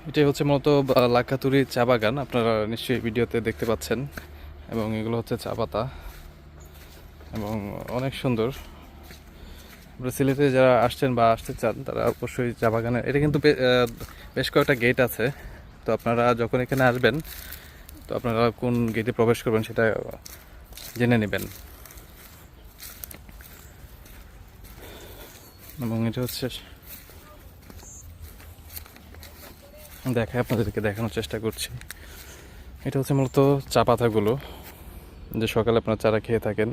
এটাই হচ্ছে মূলত লাক্ষাতুরি চা বাগান, আপনারা নিশ্চয়ই ভিডিওতে দেখতে পাচ্ছেন। এবং এগুলো হচ্ছে চা পাতা এবং অনেক সুন্দর। আপনারা সিলেটে যারা আসছেন বা আসতে চান তারা অবশ্যই চা বাগানে, এটা কিন্তু বেশ কয়েকটা গেট আছে। তো আপনারা যখন এখানে আসবেন তো আপনারা কোন গেটে প্রবেশ করবেন সেটা জেনে নেবেন। এবং এটা হচ্ছে আপনাদেরকে দেখানোর চেষ্টা করছি। এটা হচ্ছে মূলত চা পাতাগুলো, যে সকালে আপনারা চারা খেয়ে থাকেন,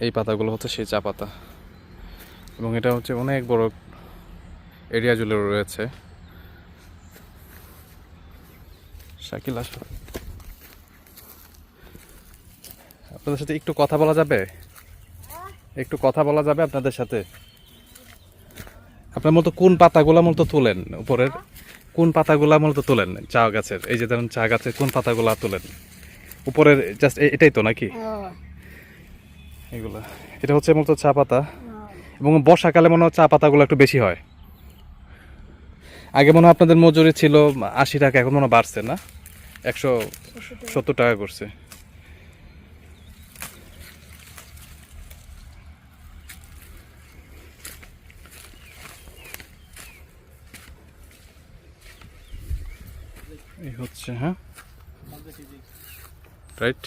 এই পাতাগুলো হচ্ছে সেই চা পাতা। এবং এটা হচ্ছে অনেক বড় এরিয়া জুড়ে রয়েছে। শাকিল আসো, আপনাদের সাথে একটু কথা বলা যাবে? একটু কথা বলা যাবে আপনাদের সাথে? আপনার মতো কোন পাতাগুলা মূলত তোলেন উপরের, কোন পাতাগুলা মূলত তোলেন চা গাছের? এই যে ধরেন চা গাছের কোন পাতাগুলা তোলেন উপরের? জাস্ট এটাই তো নাকি এগুলা? এটা হচ্ছে মূলত চা পাতা। এবং বর্ষাকালে মনে হয় চা পাতাগুলো একটু বেশি হয়। আগে মনে হয় আপনাদের মজুরি ছিল 80 টাকা, এখন মনে হয় বাড়ছে না, 170 টাকা করছে। এই হচ্ছে, হ্যাঁ রাইট।